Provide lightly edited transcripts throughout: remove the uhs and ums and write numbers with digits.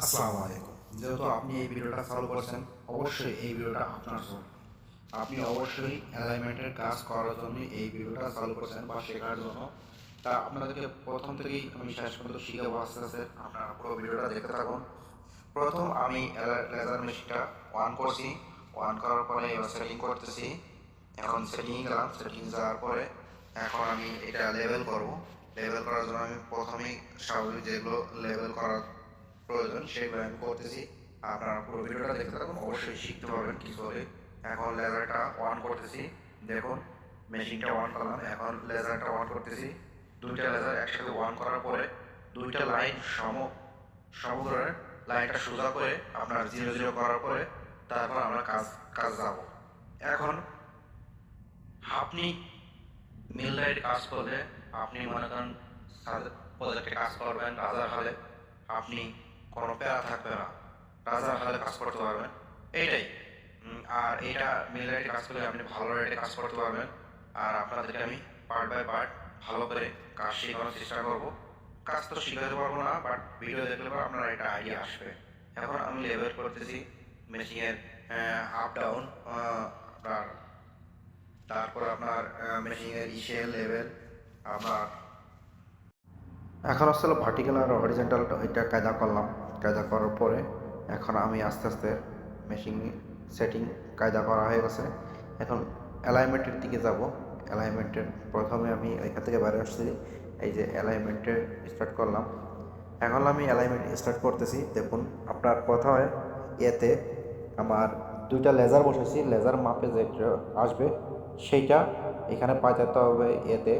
আসসালামু আলাইকুম। যেহেতু আপনি এই ভিডিওটা চালু করছেন, অবশ্যই এই ভিডিওটা আপনার জন্য। আপনি অবশ্যই অ্যালাইনমেন্টের কাজ করার জন্য এই ভিডিওটা চালু করছেন বা শেখার জন্য। তা আপনাদেরকে প্রথম থেকেই আমি শেষ পর্যন্ত শিখাবো আস্তে আস্তে। আপনারা পুরো ভিডিওটা দেখতে থাকুন। প্রথম আমি লেজার মেশিনটা অন করছি। অন করার পরে এবার সেটিং করতেছি। এখন সেটিং গেলাম। সেটিং যাওয়ার পরে এখন আমি এটা লেভেল করব। লেভেল করার জন্য আমি প্রথমেই স্বাভাবিক যেগুলো লেভেল করার প্রয়োজন সেগুলো আমি করতেছি। আপনারা পুরো ভিডিওটা দেখতে থাকুন, অবশ্যই শিখতে পারবেন কি করে। এখন লেজারটা অন করতেছি। দেখুন, মেশিনটা অন করলাম, এখন লেজারটা অন করতেছি। দুইটা লেজার একসাথে অন করার পরে দুইটা লাইন সমগ্র লাইনটা সোজা করে আপনার জিরো জিরো করার পরে তারপর আমরা কাজ যাব। এখন আপনি মিল লাইট কাজ করলে আপনি মনে করেন প্রজেক্টে কাজ করবেন রাজার হালে, আপনি কোনো প্যারা থাকবে না, রাজার হালে কাজ করতে পারবেন, এইটাই। আর এটা মিল লাইটে কাজ করলে আপনি ভালো রেটে কাজ করতে পারবেন। আর আপনাদেরকে আমি পার্ট বাই পার্ট ভালো করে কাজ শেখানোর চেষ্টা করব। কাজ তো শিখাতে পারবো না, বাট ভিডিও দেখলে পর আপনার একটা আইডিয়া আসবে। এখন আমি লেভেল করতেছি মেশিনের আপ ডাউন, আপনার তারপর আপনার মেশিনের ইসেল লেভেল আপনার। এখন আসলে ভার্টিক্যাল আর হরিজেন্টাল এটা কায়দা করলাম। কায়দা করার পরে এখন আমি আস্তে আস্তে মেশিন সেটিং কায়দা করা হয়ে গেছে। এখন অ্যালাইনমেন্টের দিকে যাব। অ্যালাইনমেন্টের প্রথমে আমি এখান থেকে বাইরে আসছি। এই যে অ্যালাইনমেন্টের স্টার্ট করলাম। এখন আমি অ্যালাইনমেন্ট স্টার্ট করতেছি। দেখুন, আপনার প্রথমে এতে আমার দুইটা লেজার বসেছি। লেজার মাপে যেটা আসবে সেইটা এখানে পাঠাতে হবে। এতে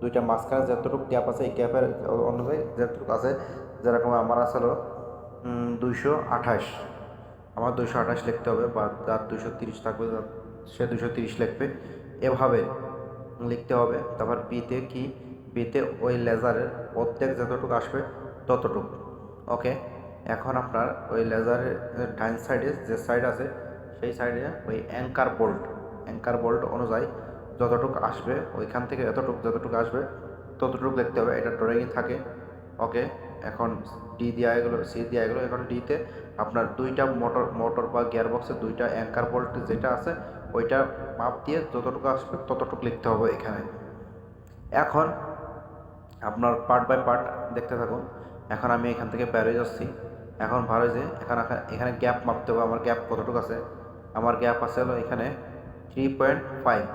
দুইটা মাঝখানে যতটুকু গ্যাপ আছে এই গ্যাপের অনুযায়ী যতটুকু আছে, যেরকম আমার আসলে 228, আমার 228 লিখতে হবে, বা যার 230 থাকবে সে 230 লিখবে, এভাবে লিখতে হবে। তারপর বিতে কি, বিতে ওই লেজারের অর্ধেক যতটুকু আসবে ততটুকু। ওকে, এখন আপনার ওই লেজারের ডাইন সাইডে যে সাইড আছে সেই সাইডে ওই অ্যাঙ্কার বোল্ট অনুযায়ী যতটুকু আসবে ওইখান থেকে যতটুকু আসবে ততটুকু লিখতে হবে। এটা ড্রয়িংয়ে থাকে। ওকে, এখন ডি দেওয়া গেলো, সি দেওয়া গেলো। এখন ডিতে আপনার দুইটা মোটর বা গিয়ারবক্সের দুইটা অ্যাঙ্কার বোল্ট যেটা আছে ওইটা মাপ দিয়ে যতটুকু আসবে ততটুকু লিখতে হবে এখানে। এখন আপনার পার্ট বাই পার্ট দেখতে থাকুন। এখন আমি এখান থেকে বেরোয় যাচ্ছি। এখন ভালো যে এখানে গ্যাপ মাপতে হবে। আমার গ্যাপ কতটুকু আছে? আমার গ্যাপ আছে হলো এখানে 3.5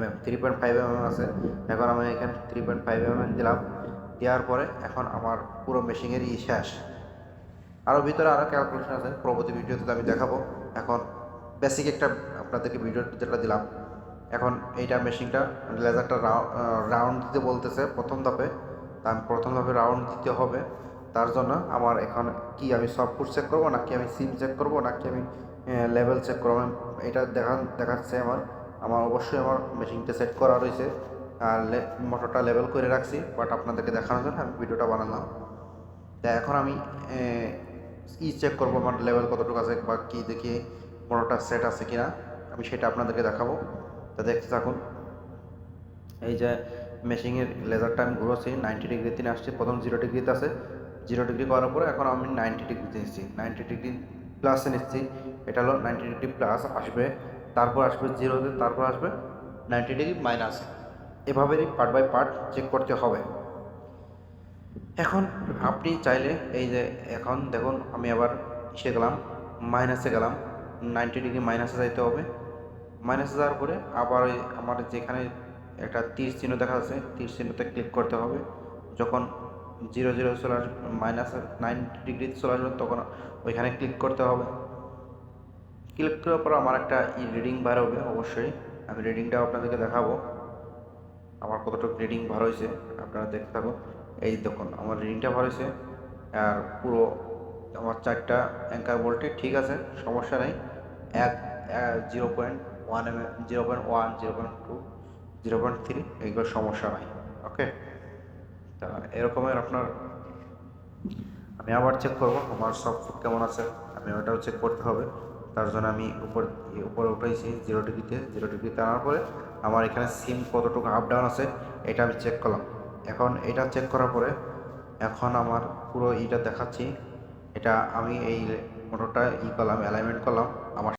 mm, 3.5 mm আছে। এখন আমি এখানে 3.5 mm দিলাম। দেওয়ার পরে এখন আমার পুরো মেশিনেরই শেষ। আরও ভিতরে আরও ক্যালকুলেশন আছে, পরবর্তী ভিডিওতে আমি দেখাবো। এখন বেসিক একটা আপনাদেরকে ভিডিও যেটা দিলাম। এখন এইটা মেশিনটা লেজারটা রাউন্ড দিতে বলতেছে প্রথম ধাপে। তা আমি প্রথম ধাপে রাউন্ড দিতে হবে। তার জন্য আমার এখন কি আমি সফটপুট চেক করবো, নাকি আমি সিম চেক করবো, নাকি আমি লেভেল চেক করবো? এটা দেখাচ্ছে আমার আমার অবশ্যই আমার মেশিনটা সেট করা রয়েছে আর মোটরটা লেভেল করে রাখছি, বাট আপনাদেরকে দেখানোর জন্য আমি ভিডিওটা বানালাম। তা এখন আমি চেক করবো আমার লেভেল কতটুকু আছে বা কী দেখি মোটরটা সেট আছে কিনা, আমি সেটা আপনাদেরকে দেখাবো। তা দেখতে থাকুন। এই যে মেশিনের লেজারটা আমি ঘুরোচ্ছি 90 ডিগ্রিতে নিয়ে আসছি। প্রথম 0 ডিগ্রিতে আছে, 0 ডিগ্রি করার পরে এখন আমি 90 ডিগ্রিতে নিচ্ছি, 90 ডিগ্রি প্লাসে নিচ্ছি। এটা হলো 90 ডিগ্রি প্লাস আসবে, তারপর আসবে জিরোতে, তারপর আসবে 90 ডিগ্রি মাইনাস। এভাবেই পার্ট বাই পার্ট চেক করতে হবে। এখন আপনি চাইলে এই যে এখন দেখুন আমি আবার ইসে গেলাম, মাইনাসে গেলাম। 90 ডিগ্রি মাইনাসে যাইতে হবে। মাইনাসে যাওয়ার পরে আবার ওই আমার যেখানে একটা তীর চিহ্ন দেখা যাচ্ছে তীর চিহ্নতে ক্লিক করতে হবে। যখন জিরো জিরো চলে আসবে, মাইনাস 90 ডিগ্রিতে চলে আসবে, তখন ওইখানে ক্লিক করতে হবে। ক্লিক করার পর আমার একটা রিডিং বার হবে। অবশ্যই আমি রিডিংটাও আপনাদেরকে দেখাবো আমার কতটুকু রিডিং বার হয়েছে, আপনারা দেখতে থাকুন। এই দেখুন আমার রিডিংটা বার হয়েছে। আর পুরো আমার চারটা অ্যাঙ্কার বোল্টে ঠিক আছে, সমস্যা নেই। এক 0.1 mm, 0.1, 0.2, 0.3 এইগুলো সমস্যা নাই। ওকে, তা এরকমের আপনার আমি আবার চেক করবো আমার সব ফুড কেমন আছে, আমি ওটাও চেক করতে হবে। তার জন্য আমি উপরে উঠাইছি 0 ডিগ্রিতে। 0 ডিগ্রিতে আনার পরে আমার এখানে সিম কতটুকু আপ ডাউন আছে এটা আমি চেক করলাম। এখন এটা চেক করার পরে এখন আমার পুরো ইটা দেখাচ্ছি। এটা আমি এই মোটরটা করলাম, অ্যালাইনমেন্ট করলাম আমার